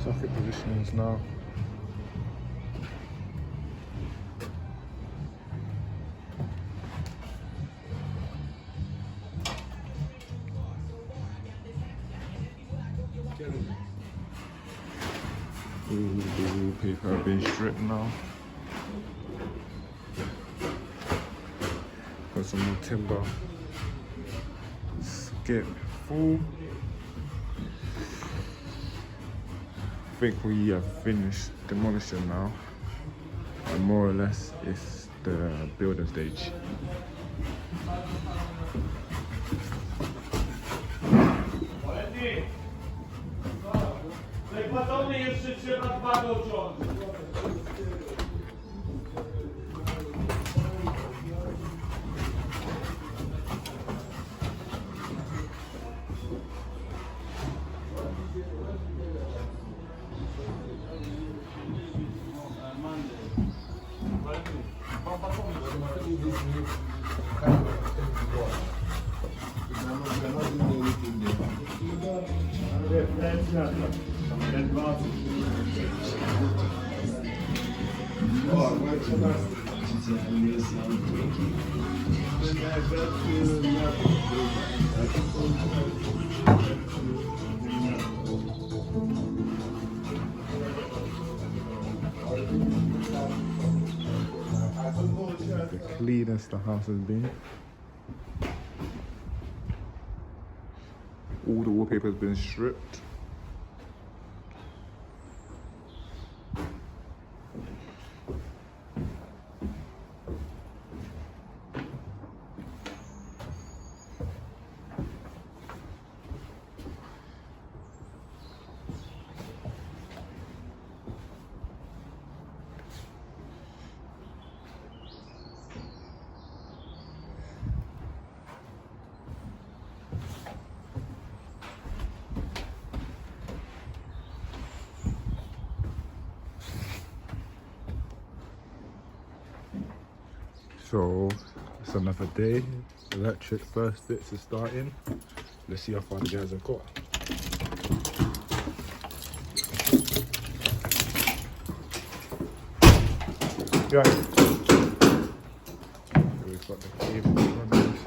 socket positions now. Ooh, the wallpaper have been stripped now. Got some more timber. Skip full. I think we have finished demolishing now, and more or less it's the building stage. The cleanest the house has been. All the wallpaper has been stripped. So it's another day. Electric first fits is starting. Let's see how far the guys have got. Yeah. We've got the cable running.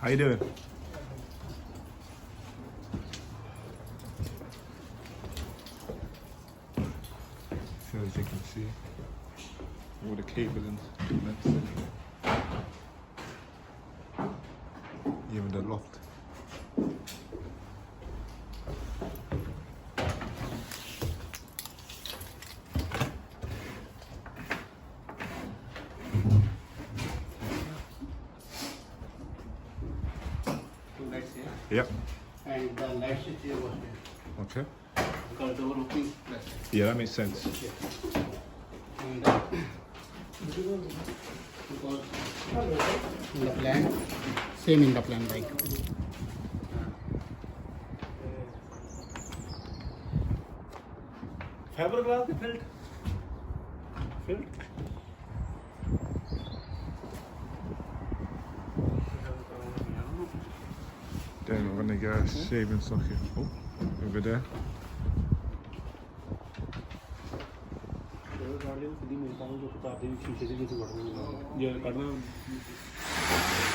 How you doing? So as you can see, all the cabling, even the loft. Yep. And the light switch here was there. Okay. Because they were looking plus. Yeah, that makes sense. Yeah. And because in the plan, same in the plan like. Fiberglass filled? Filled? Then we're gonna get a shaving socket. Oh, over there.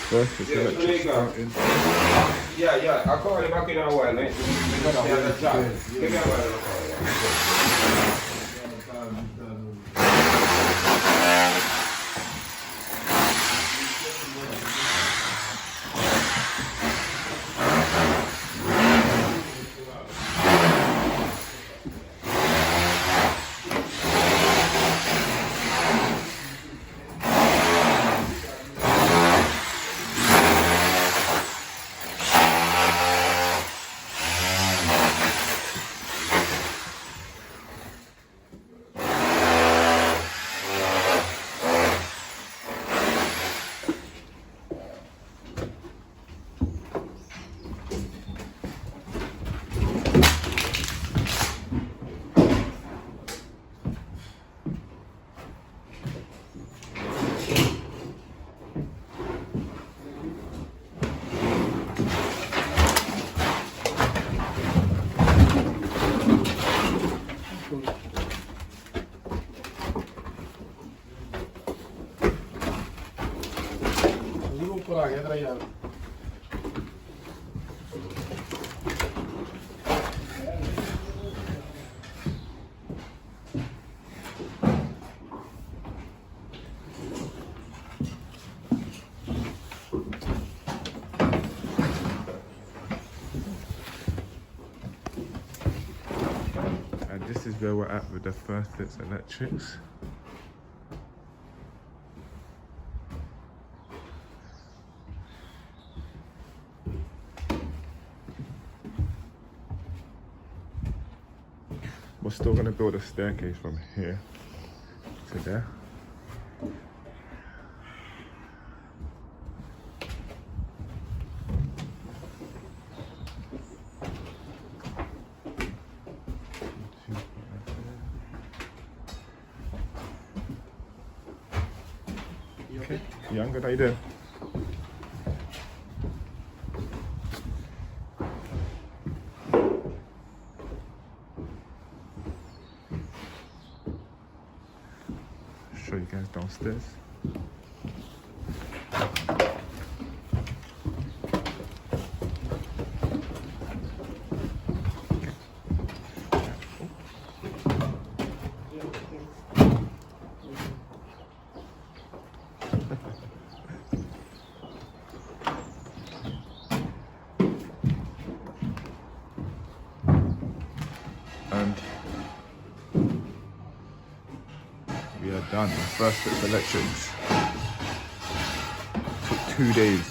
First, it's electric starting. Yeah, I'll call you back in a while, mate. Give me a while. And this is where we're at with the First Fits Electrics. We're still going to build a staircase from here to there. Okay. Yeah, I'm good. How you doing? Show you guys downstairs. And we are done. The First Fits Electrics took 2 days.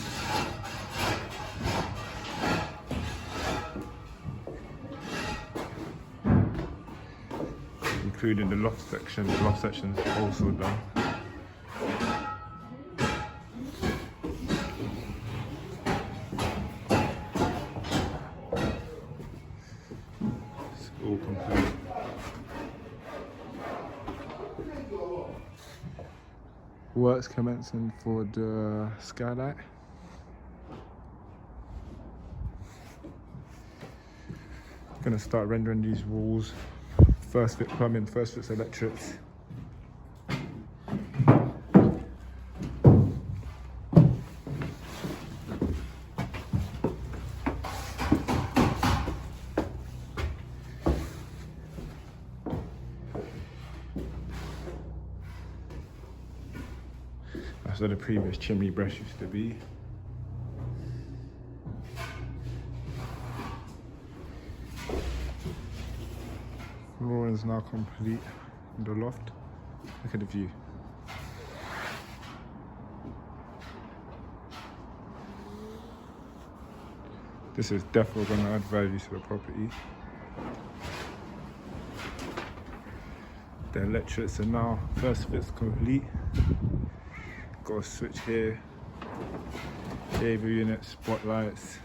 Including the loft section. The loft section is also done. It's all complete. Works commencing for the skylight. Gonna start rendering these walls. First Fit Plumbing, First Fits Electrics. That's where the previous chimney breast used to be. Flooring is now complete in the loft. Look at the view. This is definitely going to add value to the property. The electrics are now First Fits complete. Got a switch here, cable unit, spotlights.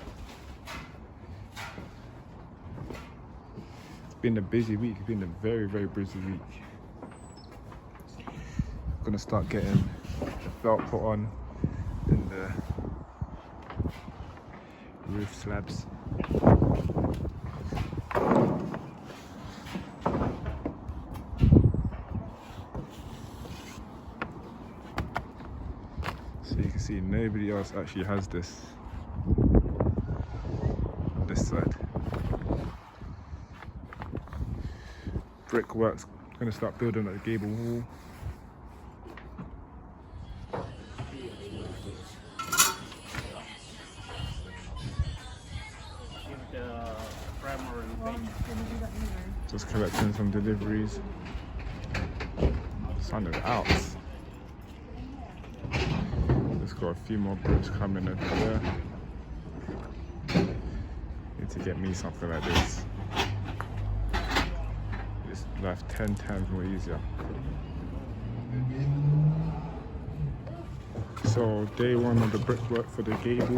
It's been a busy week. It's been a very, very busy week. I'm gonna start getting the felt put on and the roof slabs. So you can see nobody else actually has this on this side. Brickwork's gonna start building at the gable wall. Just collecting some deliveries. Sun is out. Just got a few more bricks coming over there. Need to get me something like this. It's life 10 times more easier. So day one of the brickwork for the gable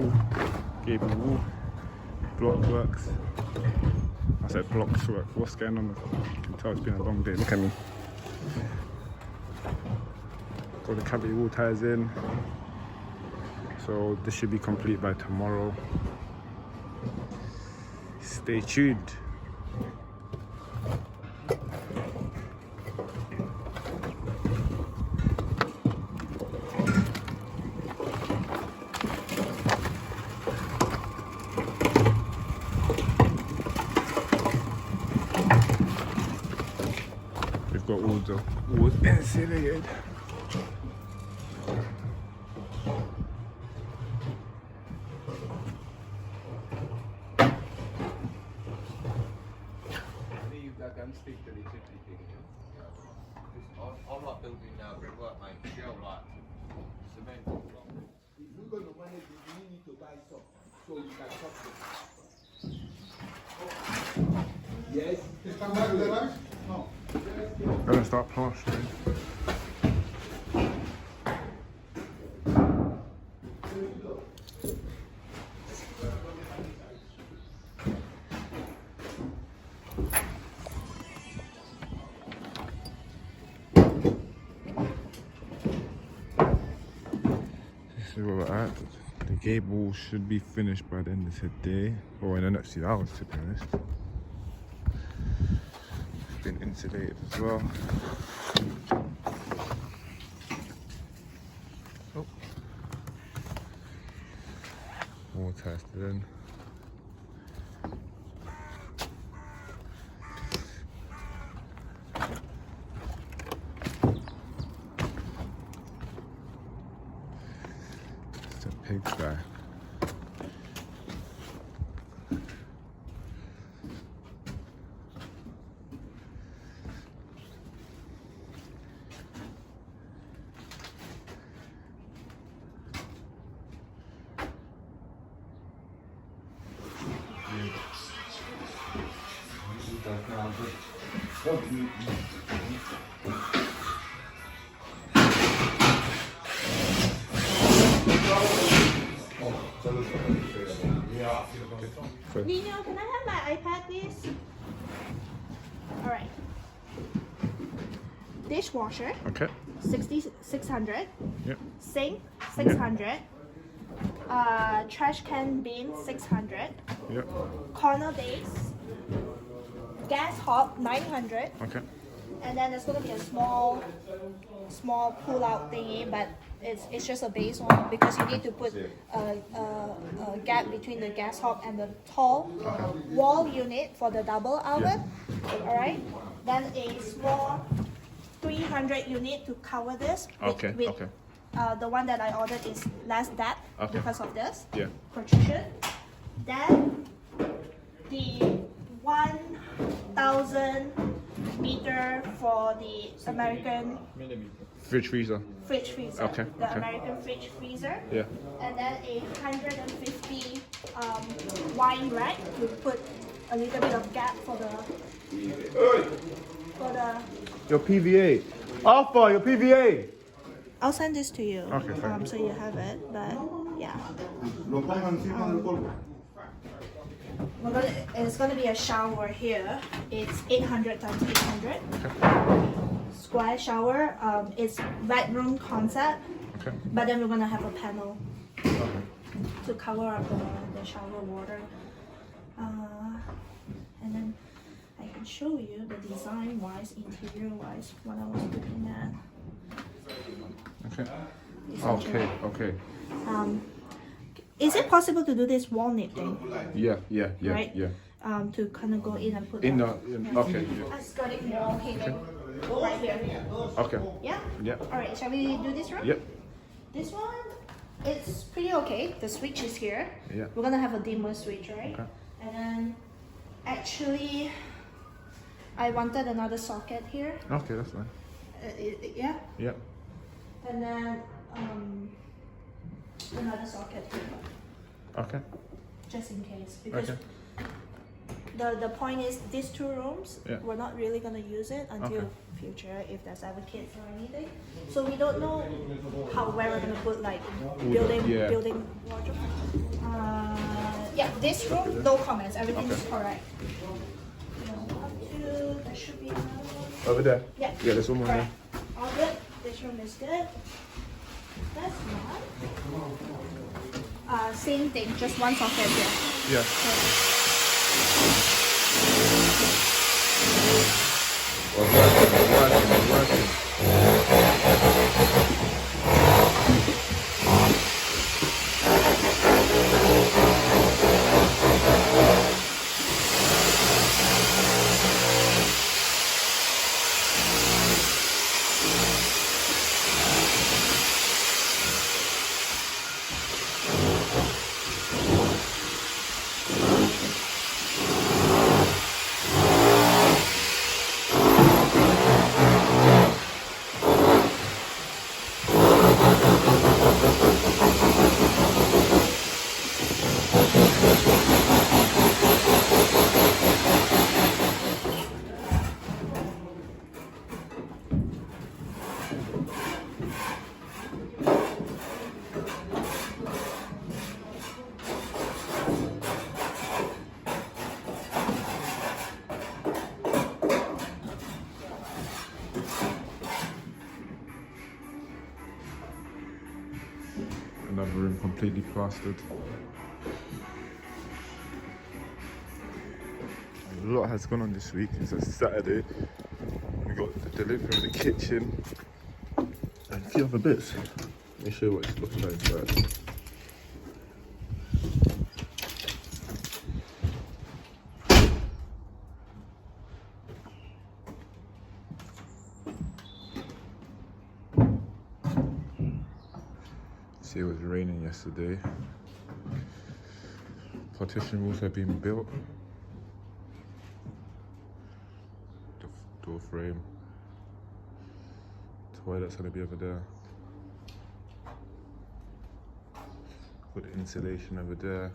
wall, block works. I said blocks work. What's going on? You can tell it's been a long day. Look at me. Got the cavity wall ties in. So this should be complete by tomorrow. Stay tuned. the walls insulated. You've got them stick to the chip thing, all not building brickwork, like shell lot, cement. If you're going to manage it, you need to buy some so you can chop it. Yes. Come back to the right? No. Gonna start plastering. This is where we're at. The gable should be finished by the end of today, or in the next few hours, to be honest. It's been insulated as well. Oh. More tested in. It's a pigsty. Nino, can I have my iPad, please? Alright. Dishwasher, Okay. 600. Yep. Sink, 600. Trash can bin, 600. Yep. Corner base. Gas hob, 900. Okay. And then there's gonna be a small pull-out thingy, but it's just a base one because you need to put a gap between the gas hob and the tall wall unit for the double outlet. Alright. Then a small 300 unit to cover this. Okay, okay. The one that I ordered is less depth Okay. because of this Yeah. protrusion. Then the 1,000 meter for the American Fridge freezer. fridge freezer. Okay, The okay. American fridge freezer. Yeah. And then a 150 wine rack to put a little bit of gap for the Your PVA. Alpha, your PVA. I'll send this to you. Okay, thank you. So you have it, but yeah. It's gonna be a shower here. It's 800 times 800. Square shower. It's bedroom concept, Okay. but then we're gonna have a panel to cover up the shower water. And then I can show you the design-wise, interior-wise, what I was looking at. Okay. Okay. Okay. Is it possible to do this wall knitting, Yeah. Yeah. Yeah. right? Yeah. To kind of go in and put In the. that- Okay. Yeah. a skirting wall hanging right here. Okay. Yeah? Yeah. Alright, shall we do this room? Yep. This one, it's pretty okay. The switch is here. Yeah. We're gonna have a dimmer switch, right? Okay. And then, actually, I wanted another socket here. Okay, that's fine. Yeah? Yep. And then, another socket here, Okay. just in case. Because Okay. the point is, these two rooms, Yeah. we're not really gonna use it until Okay. future if there's ever kids or anything. So we don't know where we're gonna put like Yeah. building wardrobe. Yeah, this room, no comments. Everything's Okay. correct. Up to there should be another one. Over there. Yeah. Yeah, there's one more Correct. there. All good. This room is good. That's one. Same thing, just one socket here. Yeah. We're working. Another room completely plastered. A lot has gone on this week. It's a Saturday. We got the delivery of the kitchen and a few other bits. Let me show you what it's looking like inside. See, it was raining yesterday. Partition walls have been built. The door frame. Toilet's gonna be over there. Got the insulation over there.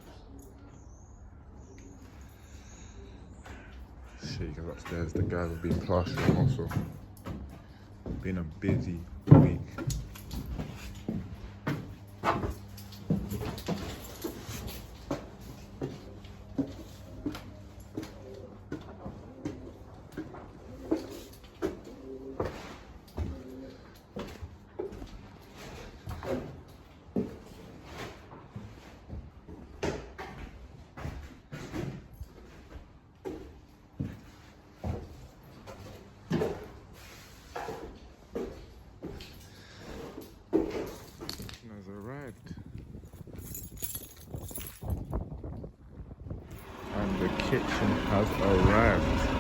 Shaking upstairs. The guys have been plastering also. Been a busy week. Has arrived, and the kitchen has arrived.